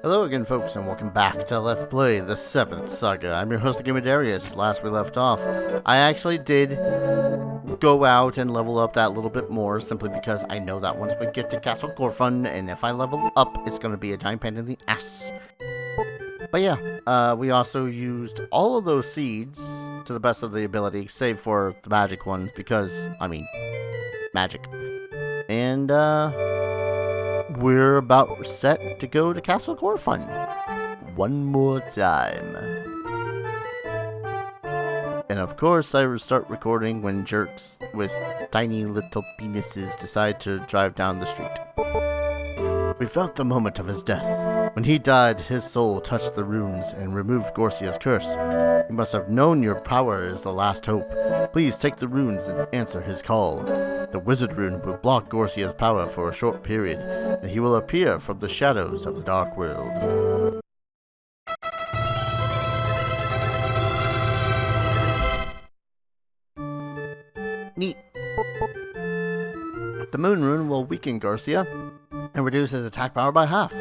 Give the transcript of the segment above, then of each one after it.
Hello again, folks, and welcome back to Let's Play the 7th Saga. I'm your host, the Gamer Darius. Last we left off, I actually did go out and level up that little bit more, simply because I know that once we get to Castle Gorfun, and if I level up, it's going to be a giant pain in the ass. But yeah, we also used all of those seeds to the best of the ability, save for the magic ones, because, I mean, magic. And, we're about set to go to Castle Gorfun one more time. And of course, I will start recording when jerks with tiny little penises decide to drive down the street. We felt the moment of his death. When he died, his soul touched the runes and removed Gorsia's curse. You must have known your power is the last hope. Please take the runes and answer his call. The wizard rune will block Gorsia's power for a short period, and he will appear from the shadows of the dark world. Neat. The moon rune will weaken Gorsia and reduce his attack power by half.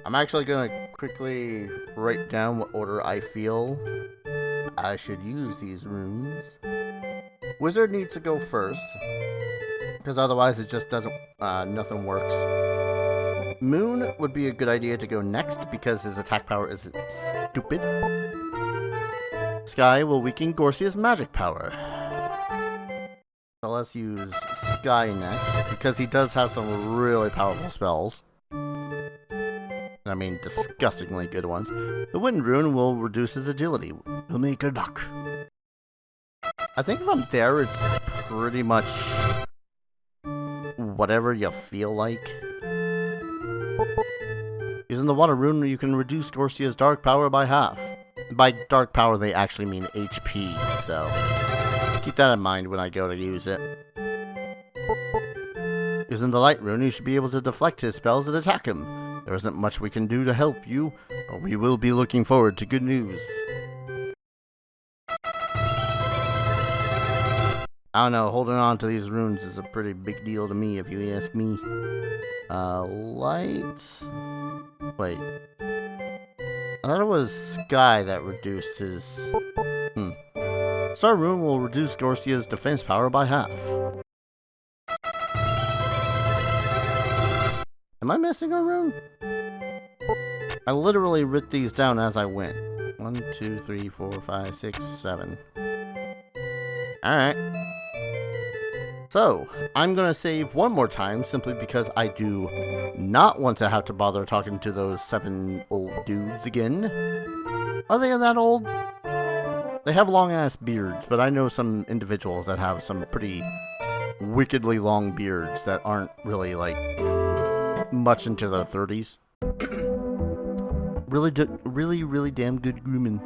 I'm actually going to quickly write down what order I feel I should use these runes. Wizard needs to go first, because otherwise it just doesn't, nothing works. Moon would be a good idea to go next, because his attack power is stupid. Sky will weaken Gorsia's magic power. So let's use Sky next, because he does have some really powerful spells. I mean, disgustingly good ones. The wind rune will reduce his agility. Wilme, good luck. I think from there, it's pretty much whatever you feel like. Using the water rune, you can reduce Gorsia's dark power by half. By dark power, they actually mean HP, so keep that in mind when I go to use it. Using the light rune, you should be able to deflect his spells and attack him. There isn't much we can do to help you, but we will be looking forward to good news. I don't know, holding on to these runes is a pretty big deal to me, if you ask me. Light... Wait. I thought it was Sky that reduced his... Star rune will reduce Gorsia's defense power by half. Am I missing a rune? I literally wrote these down as I went. 1, 2, 3, 4, 5, 6, 7. Alright. So, I'm gonna save one more time simply because I do not want to have to bother talking to those 7 old dudes again. Are they that old? They have long ass beards, but I know some individuals that have some pretty wickedly long beards that aren't really like much into their 30s. really damn good grooming.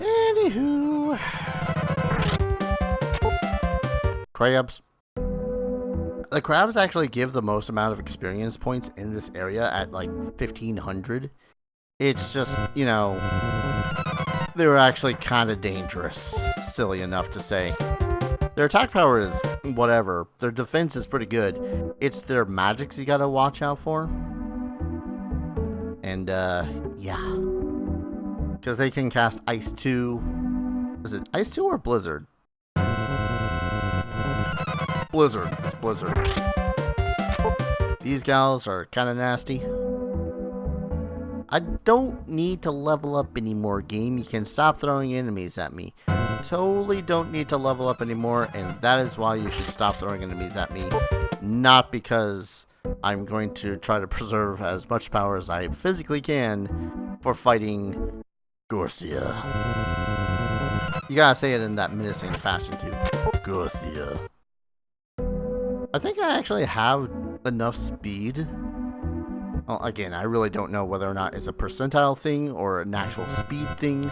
Anywho, crabs. The crabs actually give the most amount of experience points in this area at like 1,500. It's just, you know, they're actually kind of dangerous, silly enough to say. Their attack power is whatever. Their defense is pretty good. It's their magics you gotta watch out for. And, yeah. Because they can cast Ice 2. Is it Ice 2 or Blizzard? Blizzard. It's Blizzard. These gals are kind of nasty. I don't need to level up anymore, game. You can stop throwing enemies at me. Totally don't need to level up anymore, and that is why you should stop throwing enemies at me. Not because I'm going to try to preserve as much power as I physically can for fighting Gorsia. You gotta say it in that menacing fashion too. Gorsia. I think I actually have enough speed. Well, again, I really don't know whether or not it's a percentile thing or an actual speed thing.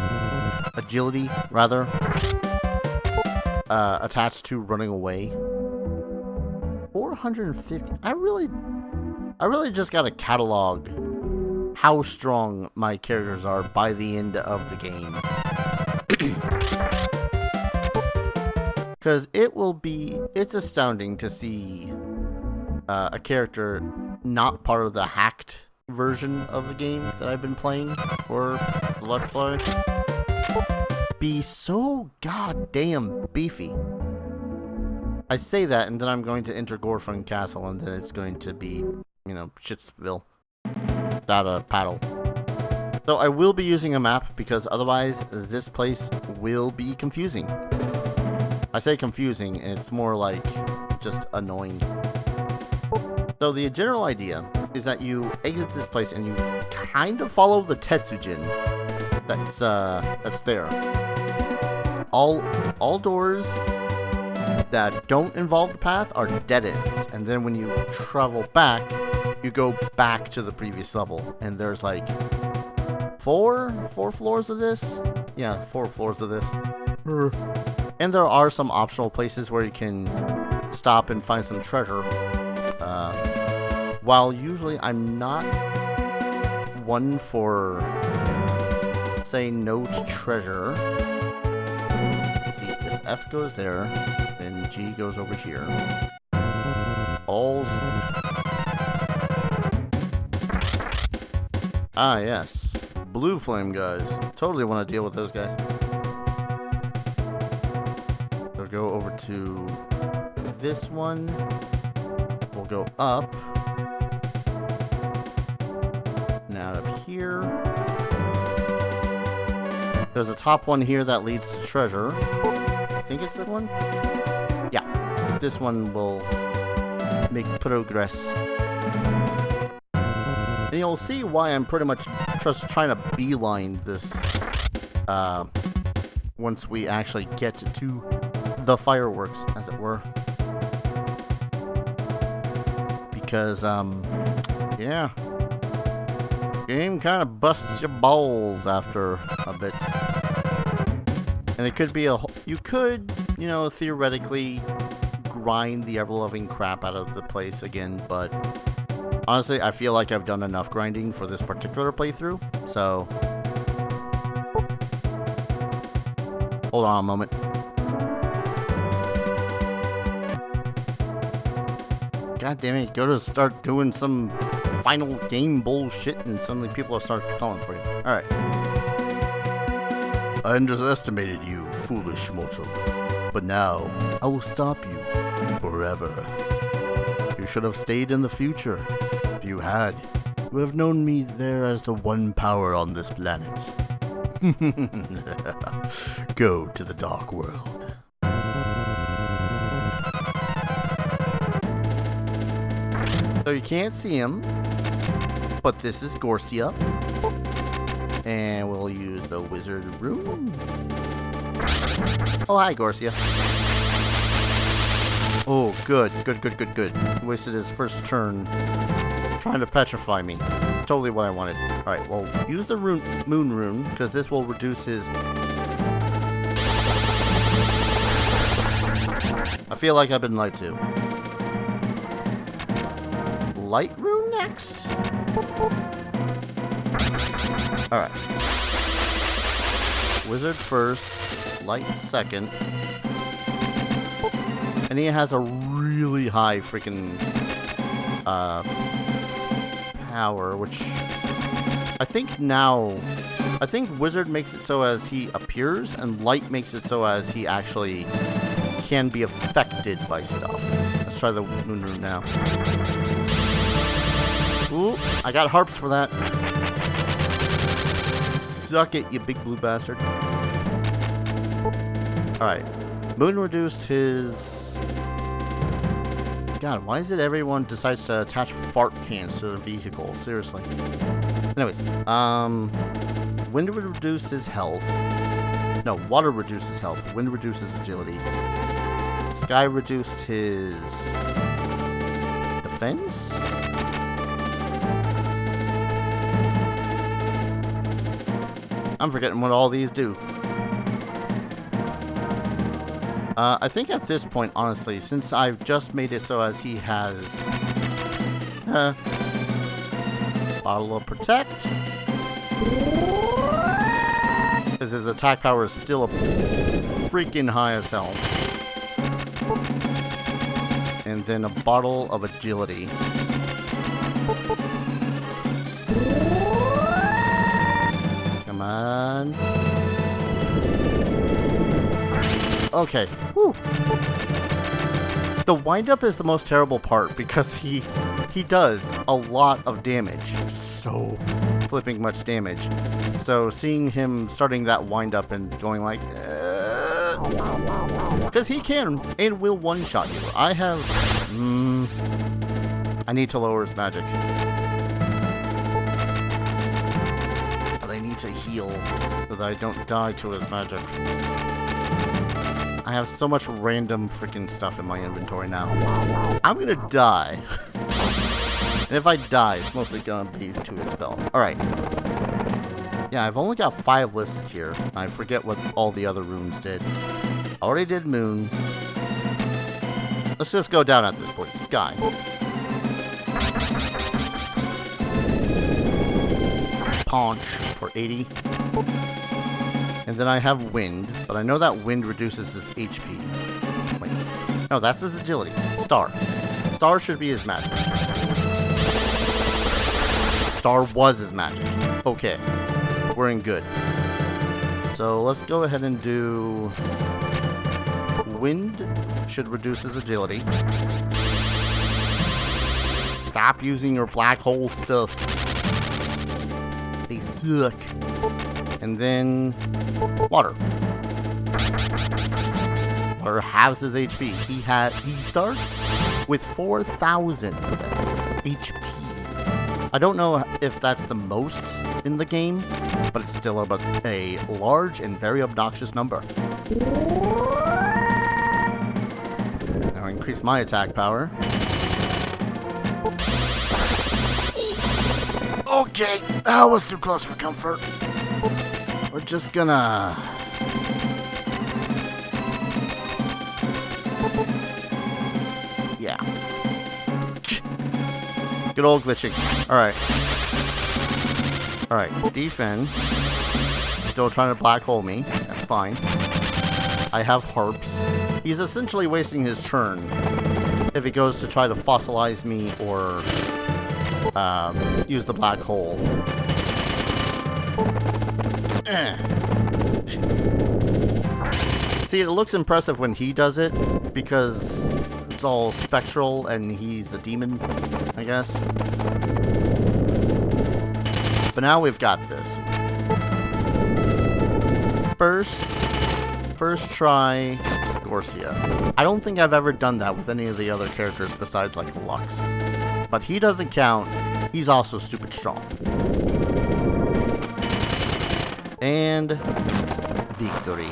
Agility, rather. Attached to running away. 450. I really just gotta catalog how strong my characters are by the end of the game. Because it's astounding to see a character not part of the hacked version of the game that I've been playing for the Let's Play be so goddamn beefy. I say that, and then I'm going to enter Gorfung Castle, and then it's going to be, Shitsville. Without a paddle. So I will be using a map, because otherwise this place will be confusing. I say confusing, and it's more like just annoying. So the general idea is that you exit this place and you kind of follow the Tetsujin that's there. All doors that don't involve the path are dead ends, and then when you travel back, you go back to the previous level, and there's like four floors of this. Yeah, 4 floors of this. And there are some optional places where you can stop and find some treasure. While usually I'm not one for saying no to treasure. Let's see, if F goes there, then G goes over here. All's... Ah, yes. Blue flame guys. Totally want to deal with those guys. So go over to this one. We'll go up. Now up here. There's a top one here that leads to treasure. I think it's this one? Yeah. This one will make progress. And you'll see why I'm pretty much just trying to beeline this once we actually get to the fireworks, as it were. Because, yeah. Game kind of busts your balls after a bit. And it could be you could, theoretically grind the ever-loving crap out of the place again, but honestly, I feel like I've done enough grinding for this particular playthrough, so... Hold on a moment. God damn it, go to start doing some final game bullshit and suddenly people will start calling for you. Alright. I underestimated you, foolish mortal. But now, I will stop you forever. You should have stayed in the future. If you had, you would have known me there as the one power on this planet. Go to the dark world. So you can't see him, but this is Gorsia. And we'll use the wizard rune. Oh, hi, Gorsia. Oh, good. He wasted his first turn trying to petrify me. Totally what I wanted. Alright, well, use the moon rune, because this will reduce his... I feel like I've been lied to. Light rune next? Alright. Wizard first, light second. And he has a really high freaking power, which I think wizard makes it so as he appears, and light makes it so as he actually can be affected by stuff. Let's try the moon rune now. Ooh, I got harps for that. Suck it, you big blue bastard. Alright. Moon reduced his... God, why is it everyone decides to attach fart cans to their vehicle? Seriously. Anyways, wind would reduce his health. No, water reduces health. Wind reduces agility. Sky reduced his... defense? I'm forgetting what all these do. I think at this point, honestly, since I've just made it so as he has... Bottle of Protect. Because his attack power is still freaking high as hell. and then a bottle of agility. Come on. Okay. Whew. The windup is the most terrible part because he does a lot of damage. Just so flipping much damage. So seeing him starting that windup and going like, because he can and will one-shot you. I have, I need to lower his magic. But I need to heal so that I don't die to his magic. I have so much random freaking stuff in my inventory now. I'm gonna die. And if I die, it's mostly gonna be to his spells. Alright. Yeah, I've only got 5 listed here. I forget what all the other runes did. Already did moon. Let's just go down at this point. Sky. Paunch for 80. And then I have wind, but I know that wind reduces his HP. Wait. No, that's his agility. Star. Star should be his magic. Star was his magic. Okay. We're in good. So let's go ahead and do... Wind should reduce his agility. Stop using your black hole stuff. They suck. And then... Water. Water halves his HP. He starts with 4,000 HP. I don't know if that's the most in the game, but it's still about a large and very obnoxious number. Now increase my attack power. Okay, that was too close for comfort. We're just gonna... Yeah. Good old glitching. Alright. Alright, defend. Still trying to black hole me. That's fine. I have harps. He's essentially wasting his turn if he goes to try to fossilize me or use the black hole. See, it looks impressive when he does it because it's all spectral and he's a demon, I guess. But now we've got this. First try Gorsia. I don't think I've ever done that with any of the other characters besides like Lux. But he doesn't count. He's also stupid strong. And victory.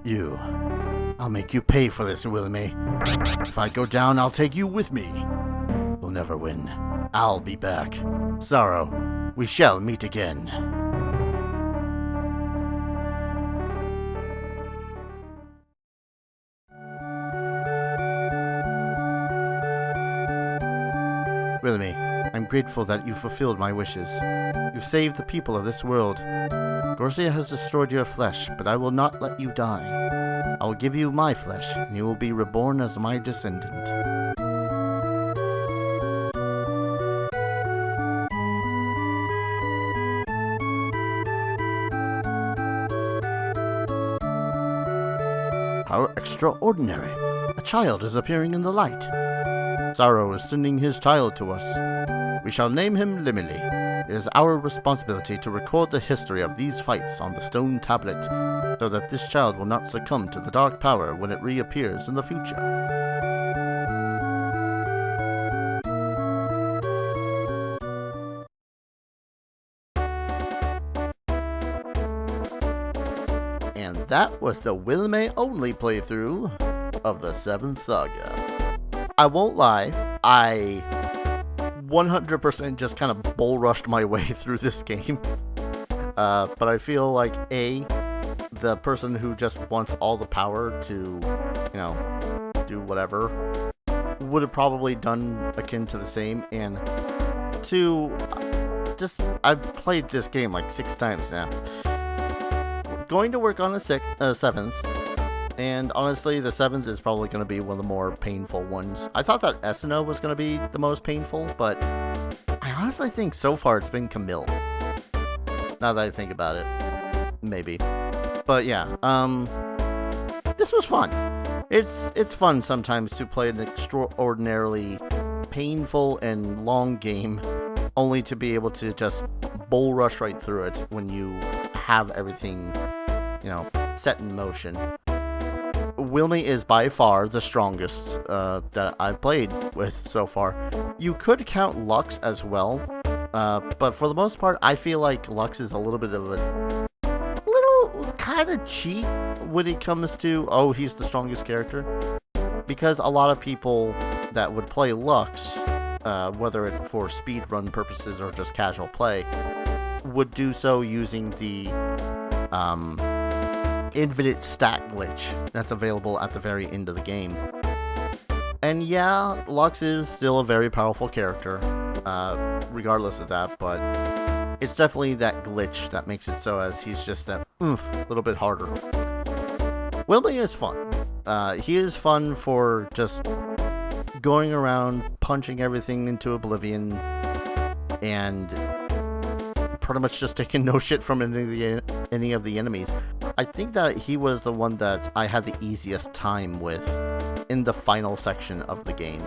You. I'll make you pay for this, Wilme. If I go down, I'll take you with me. We'll never win. I'll be back. Sorrow, we shall meet again. Wilme, I'm grateful that you fulfilled my wishes. You've saved the people of this world. Gorsia has destroyed your flesh, but I will not let you die. I will give you my flesh, and you will be reborn as my descendant. How extraordinary! A child is appearing in the light. Sorrow is sending his child to us. We shall name him Limily. It is our responsibility to record the history of these fights on the stone tablet, so that this child will not succumb to the dark power when it reappears in the future. And that was the Wilme only playthrough of the 7th Saga. I won't lie, I 100% just kind of bull rushed my way through this game. But I feel like the person who just wants all the power to, you know, do whatever, would have probably done akin to the same. And two, I've played this game like 6 times now. going to work on a 7th. And honestly, the 7th is probably going to be one of the more painful ones. I thought that Esino was going to be the most painful, but I honestly think so far it's been Camille. Now that I think about it. Maybe. But yeah, this was fun. It's fun sometimes to play an extraordinarily painful and long game, only to be able to just bull rush right through it when you have everything, set in motion. Wilme is by far the strongest that I've played with so far. You could count Lux as well, but for the most part, I feel like Lux is a little bit of a little kind of cheat when it comes to, oh, he's the strongest character. Because a lot of people that would play Lux, whether it for speedrun purposes or just casual play, would do so using the infinite stat glitch that's available at the very end of the game. And yeah, Lux is still a very powerful character, regardless of that, but it's definitely that glitch that makes it so as he's just that little bit harder. Wilme is fun. He is fun for just going around, punching everything into oblivion, and pretty much just taking no shit from any of the enemies. I think that he was the one that I had the easiest time with in the final section of the game.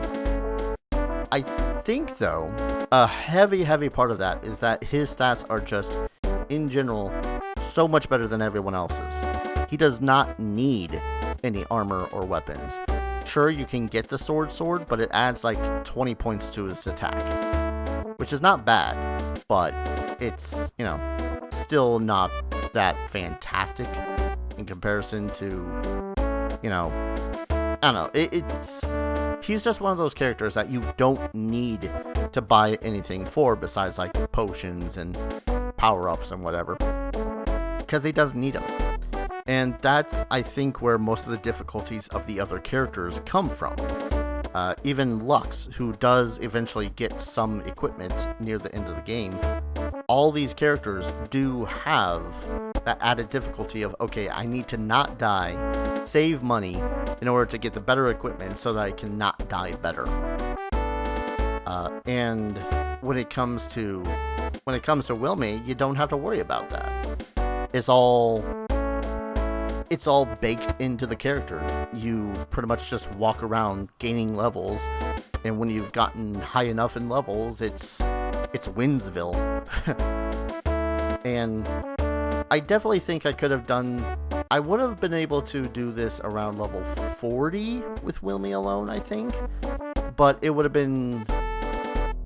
I think, though, a heavy part of that is that his stats are just, in general, so much better than everyone else's. He does not need any armor or weapons. Sure, you can get the sword, but it adds like 20 points to his attack, which is not bad, but it's, still not that fantastic in comparison to, I don't know, he's just one of those characters that you don't need to buy anything for besides like potions and power-ups and whatever, because he doesn't need them. And that's, I think, where most of the difficulties of the other characters come from. Even Lux, who does eventually get some equipment near the end of the game, all these characters do have that added difficulty of, okay, I need to not die, save money, in order to get the better equipment so that I can not die better. And when it comes to Wilme, you don't have to worry about that. It's all baked into the character. You pretty much just walk around gaining levels, and when you've gotten high enough in levels, it's Winsville. And I definitely think I would have been able to do this around level 40 with Wilme alone, I think. But it would have been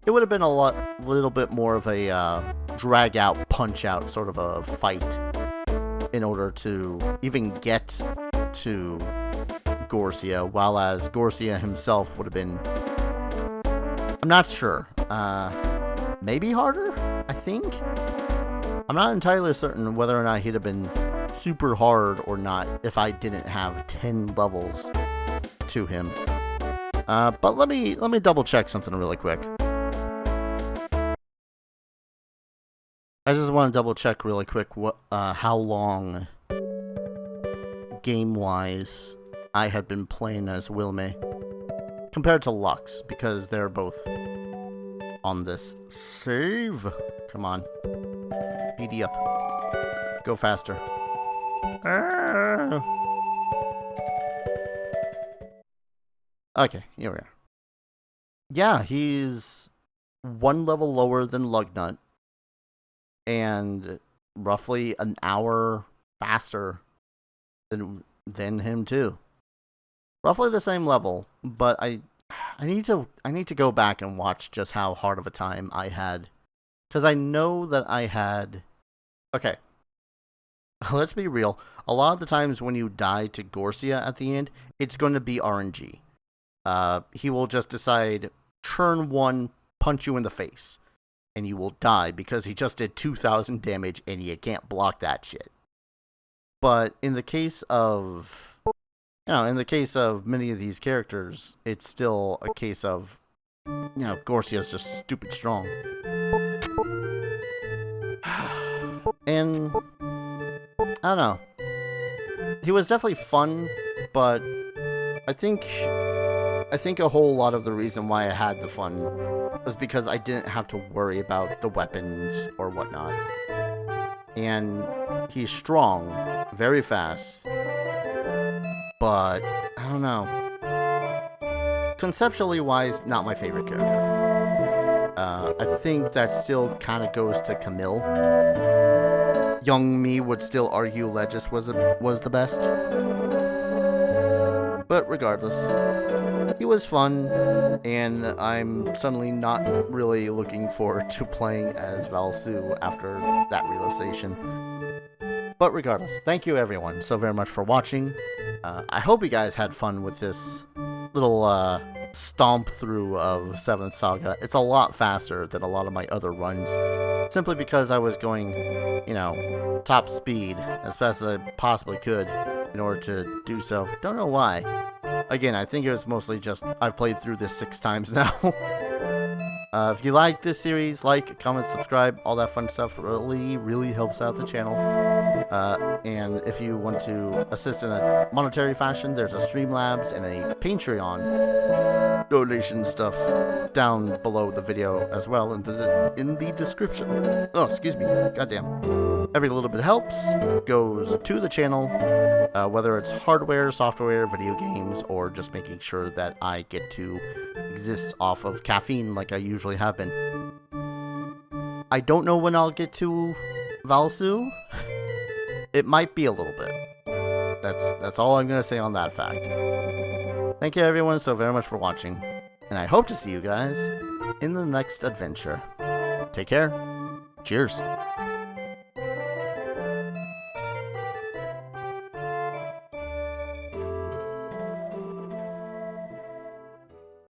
a little bit more of a drag out, punch out sort of a fight in order to even get to Gorcia, while as Gorcia himself would have been, I'm not sure, maybe harder, I think? I'm not entirely certain whether or not he'd have been super hard or not if I didn't have 10 levels to him. But let me double check something really quick. I just want to double check really quick how long game-wise I had been playing as Wilme compared to Lux, because they're both on this save. Come on. PD up. Go faster. Okay, here we are. Yeah, he's one level lower than Lugnut, and roughly an hour faster than him too. Roughly the same level, but I need to go back and watch just how hard of a time I had, because I know that I had. Okay, let's be real. A lot of the times when you die to Gorcia at the end, it's going to be RNG. He will just decide, turn 1, punch you in the face, and you will die because he just did 2,000 damage and you can't block that shit. But in the case of, many of these characters, it's still a case of, Gorcia's just stupid strong. And I don't know. he was definitely fun, but I think a whole lot of the reason why I had the fun was because I didn't have to worry about the weapons or whatnot. And he's strong, very fast, but I don't know. Conceptually wise, not my favorite character. I think that still kind of goes to Camille. Young me would still argue Legis was the best. But regardless, he was fun, and I'm suddenly not really looking forward to playing as Valsu after that realization. But regardless, thank you everyone so very much for watching. I hope you guys had fun with this little stomp through of 7th Saga. It's a lot faster than a lot of my other runs, simply because I was going, you know, top speed as fast as I possibly could in order to do so. Don't know why. Again, I think it was mostly just I've played through this 6 times now. If you like this series, like, comment, subscribe, all that fun stuff really helps out the channel. And if you want to assist in a monetary fashion, there's a Streamlabs and a Patreon donation stuff down below the video as well in the description. Oh, excuse me. Goddamn. Every little bit helps, goes to the channel, whether it's hardware, software, video games, or just making sure that I get to exist off of caffeine like I usually have been. I don't know when I'll get to Valsu. It might be a little bit. That's all I'm going to say on that fact. Thank you everyone so very much for watching, and I hope to see you guys in the next adventure. Take care. Cheers.